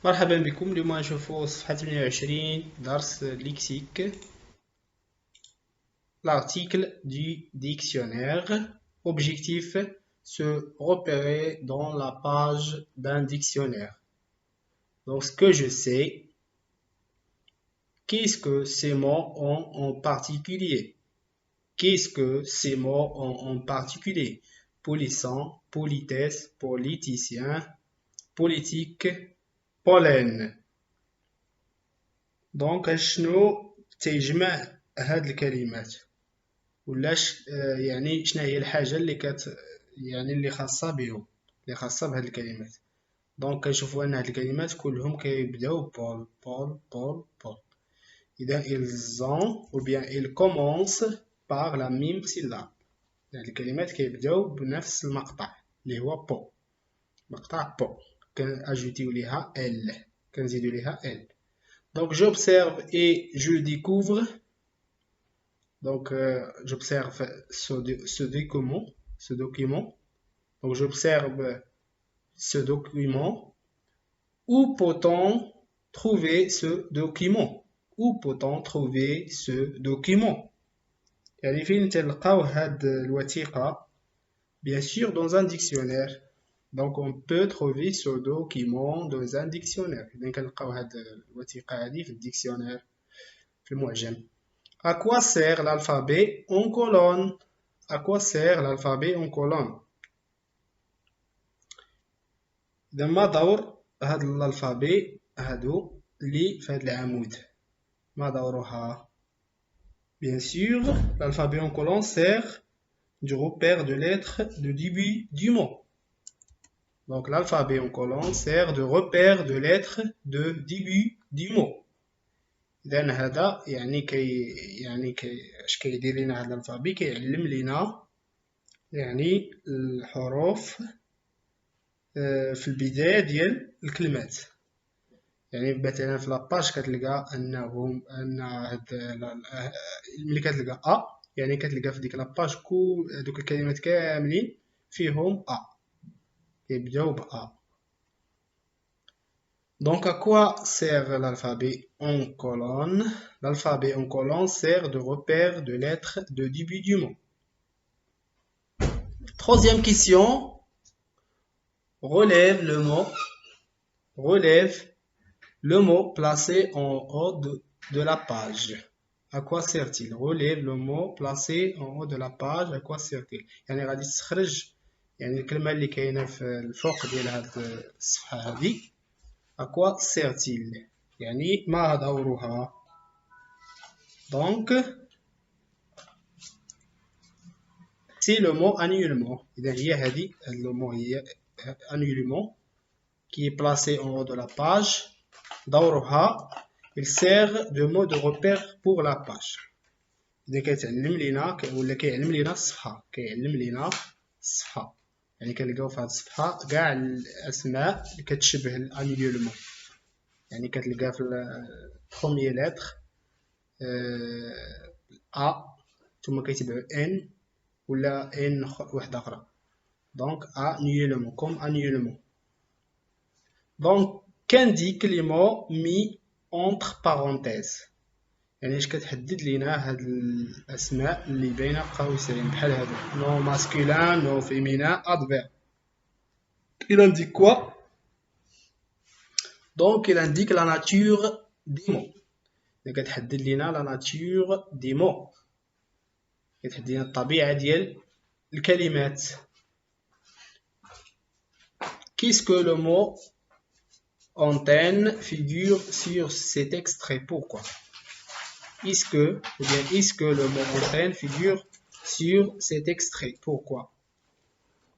مرحبا بكم. اليوم نشوفوا صفحة 28 درس ليكسيك. L'article du dictionnaire. Objectif, se repérer dans la page d'un dictionnaire. Donc ce que je sais, qu'est-ce que ces mots ont en particulier? Qu'est-ce que ces mots ont en particulier? Polisson, politesse, politicien, politique, pollen. دونك شنو تيجمع هاد الكلمات ولاش يعني شنو هي الحاجه اللي يعني اللي خاصه بهم اللي خاصه بهاد الكلمات. دونك كنشوفوا ان هاد الكلمات كلهم كيبداو بول بول بول بول. اذا ils ont ou bien ils commencent par la même syllabe. هاد الكلمات كيبداو بنفس المقطع اللي هو بو، مقطع بو كنأجوتيو ليها ال، كنزيدو ليها ال. Donc j'observe et je découvre. Donc j'observe ce document. Donc j'observe ce document. Où peut-on trouver ce document? Où peut-on trouver ce document? يعني فين تلقاو هاد الوثيقة؟ Bien sûr dans un dictionnaire. Donc on peut trouver ce document dans un dictionnaire. إذا كنلقاو هاد الوثيقة هادي في الديكسيونير في المعجم. À quoi sert l'alphabet en colonne? À quoi sert l'alphabet en colonne? إذا ما دور هاد الألفابي هادو اللي في هاد العمود؟ ما دورها؟ Bien sûr, l'alphabet en colonne sert du repère de lettres de début du mot. Donc l'alphabet en colonne sert de repère de lettres de début du mot. إذن هذا يعني اش كيدير لنا هذا الألفابي؟ كيعلم لنا يعني الحروف في البداية ديال الكلمات. يعني مثلا في لاباج كتلقى ان هاد ملي كتلقى ا يعني كتلقى في ديك لاباج دوك الكلمات كاملين فيهم ا كيبداو ب ا. Donc, à quoi sert l'alphabet en colonne? L'alphabet en colonne sert de repère de lettres de début du mot. Troisième question. Relève le mot placé en haut de la page. À quoi sert-il? Relève le mot placé en haut de la page. À quoi sert-il? يعني غادي تخرج يعني الكلمة اللي كاينة في الفوق ديال هاد الصفحة هادي. À quoi sert-il? يعني ما دورها؟ Donc c'est le mot annuellement. إذا هي هذه le mot هي annuellement qui est placé en haut de la page. دورها il sert de mot de repère pour la page. إذا كيتعلم لينا ولا كيعلم لينا الصفحة، كيعلم لينا الصفحة. يعني كنلقاو في هذه الصفحة كاع الأسماء اللي كتشبه الانيولمون. يعني كتلقى في البروميي لتر ا ثم كيتبعو ان ولا ان واحدة أخرى. Donc annuellement comme annuellement. Donc qu'indique les mots mis entre parenthèses؟ يعني اش كتحدد لينا هاد الاسماء اللي بين قوسين بحال هادو نو ماسكولين نو فيمينين ادفيرب. Il indique quoi? Donc il indique la nature des mots. اللي كتحدد لينا la nature des mots. كتحدد لينا الطبيعة ديال الكلمات. Qu'est-ce que le mot antenne figure sur cet extrait? Pourquoi? Est-ce que le mot antenne figure sur cet extrait? Pourquoi?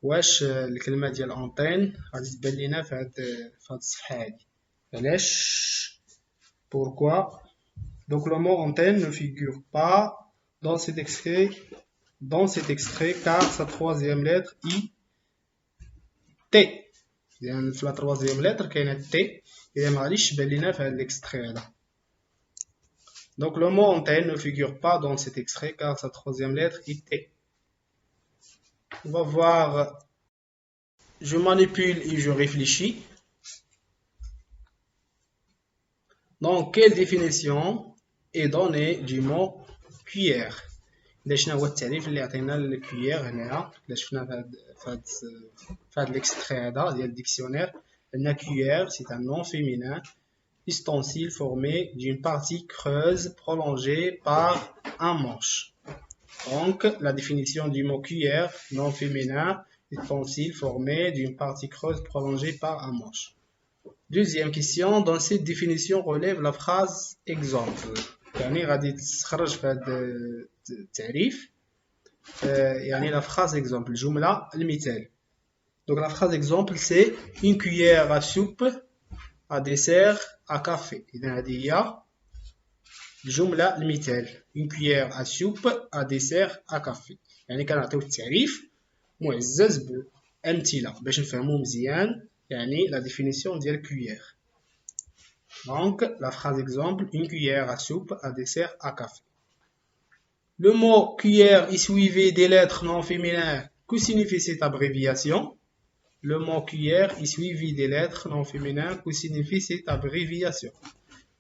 واش الكلمة ديال antenne غادي تبان لينا في هاد الصفحة هادي؟ علاش؟ Pourquoi? Donc le mot antenne ne figure pas dans cet extrait car sa troisième lettre I T. يعني في la troisième lettre كاينة T إذا ما غاديش تبان لينا في هاد l'extrait هذا. Donc le mot antenne ne figure pas dans cet extrait car sa troisième lettre est T. On va voir. Je manipule et je réfléchis. Donc, quelle définition est donnée du mot cuillère? شنو هو التعريف اللي عطينا الكويير هنايا اللي شفنا في هذا الاكستري هذا ديال الديكسيونير ان cuillère c'est un nom féminin ustensile formé d'une partie creuse prolongée par un manche. Donc la définition du mot cuillère, nom féminin, ustensile formé d'une partie creuse prolongée par un manche. Deuxième question, dans cette définition relève la phrase exemple. يعني غادي تخرج في هذا التعريف يعني la phrase exemple, الجملة المثال. Donc la phrase exemple c'est une cuillère à soupe à dessert à café. إذا هذه هي الجملة المثال. Une cuillère à soupe à dessert à café. يعني كنعطيو التعريف معزز بأمثلة باش نفهمو مزيان يعني la définition ديال cuillère. Donc, la phrase exemple, une cuillère à soupe à dessert à café. Le mot cuillère est suivi des lettres non féminines. Que signifie cette abréviation? Le mot cuillère est suivi des lettres non féminines. Que signifie cette abréviation?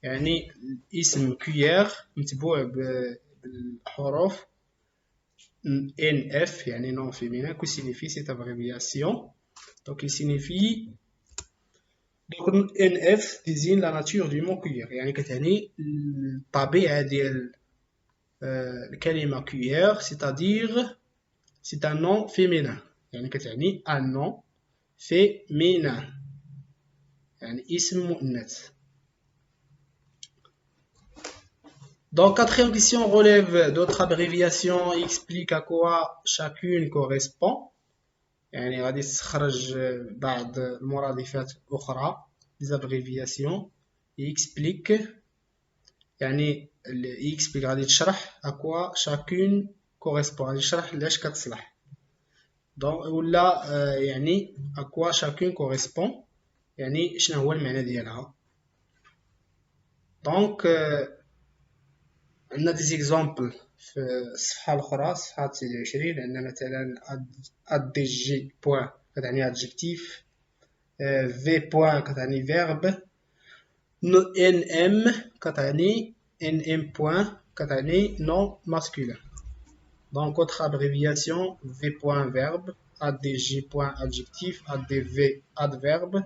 يعني اسم cuillère متبوع بالحروف NF يعني non féminin. Que signifie cette abréviation? Donc, il signifie Donc NF désigne la nature du mot cuillère يعني كتعني الطبيعة ديال الكلمة cuillère c'est-à-dire c'est un nom féminin يعني كتعني un nom féminin يعني اسم مؤنث. Donc quatrième question relève d'autres abréviations et explique à quoi chacune correspond. يعني غادي تخرج بعض المرادفات أخرى des abréviations explique يعني explique غادي تشرح à quoi chacune correspond غادي تشرح علاش كتصلح donc ولا يعني à quoi chacune correspond يعني شنو هو المعنى ديالها. donc عندنا des exemples في الصفحة الأخرى صفحة 29 عندنا مثلا adg point كتعني adjectif v point كتعني verbe nm كتعني nm point كتعني nom masculin. Donc autre abréviation v point verbe adg point adjectif adv adverbe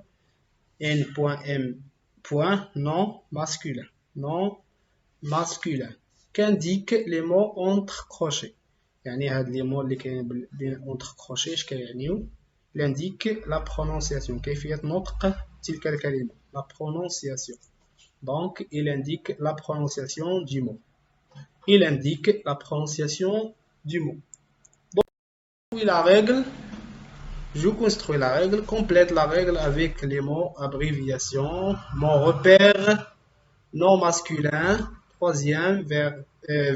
n point m point nom masculin qu'indiquent les mots entre crochets. يعني هاد les mots اللي كاينين entre crochets اش كيعنيو il indique la prononciation كيفية نطق تلك الكلمة la prononciation. Donc il indique la prononciation du mot. Il indique la prononciation du mot. Donc la règle, je construis la règle, complète la règle avec les mots abréviation, mot repère, nom masculin, troisième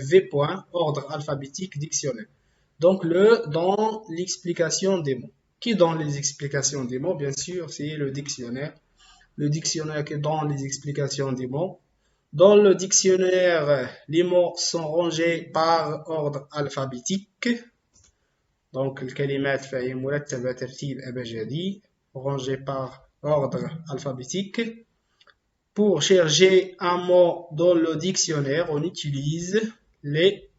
V point, ordre alphabétique, dictionnaire. Donc dans l'explication des mots. Qui donne les explications des mots? Bien sûr, c'est le dictionnaire. Le dictionnaire qui donne les explications des mots. Dans le dictionnaire, les mots sont rangés par ordre alphabétique. Donc, الكلمات فهي مرتبة ترتيب أبجدي rangées par ordre alphabétique. Pour chercher un mot dans le dictionnaire, on utilise les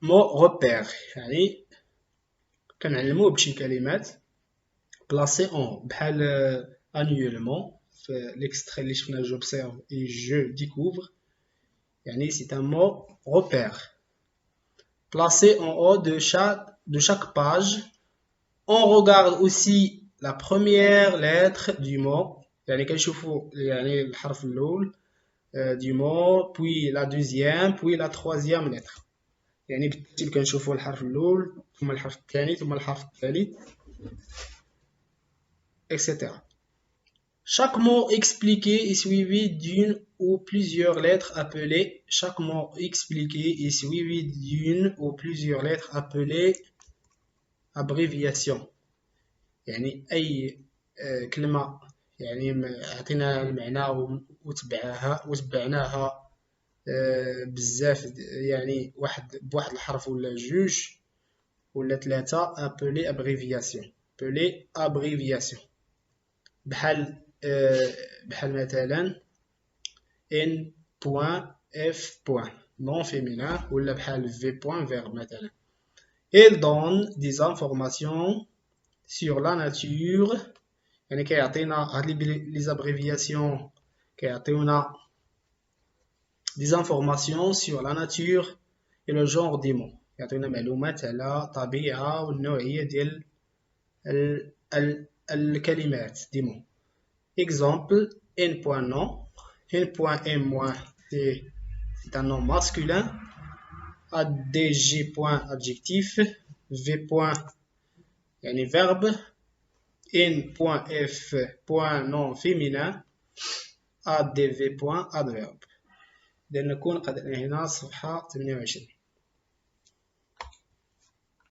mots repères. يعني كنعلمو بشي كلمات placées en haut بحال annuellement في l'extrait اللي شفنا j'observe et je découvre. يعني c'est un mot repère placé en haut de chaque page. On regarde aussi la première lettre du mot يعني كنشوفوا يعني الحرف الأول du mot puis la deuxième puis la troisième lettre يعني بالترتيب كنشوفوا الحرف الأول ثم الحرف الثاني ثم الحرف الثالث etc. Chaque mot expliqué est suivi d'une ou plusieurs lettres appelées chaque mot expliqué est suivi d'une ou plusieurs lettres appelées abréviation. يعني أي كلمة يعني عطينا المعنى وتبعناها بزاف يعني بواحد الحرف ولا جوج ولا ثلاثة appelé abréviation بحال بحال مثلا n.f. non féminin ou بحال v. verbe مثلا. Il donne des informations sur la nature. يعني كيعطينا هاد les abréviations كيعطيونا des informations sur la nature et le genre des mots. يعطيونا معلومات على الطبيعة والنوعية ديال الكلمات دي mots. Exemple, n.nom, n.m- c'est un nom masculin, adg. Adjectif, v. يعني verbe, n.f. nom féminin, adv. adverbe. إذا نكون قد أنهينا الصفحة 28.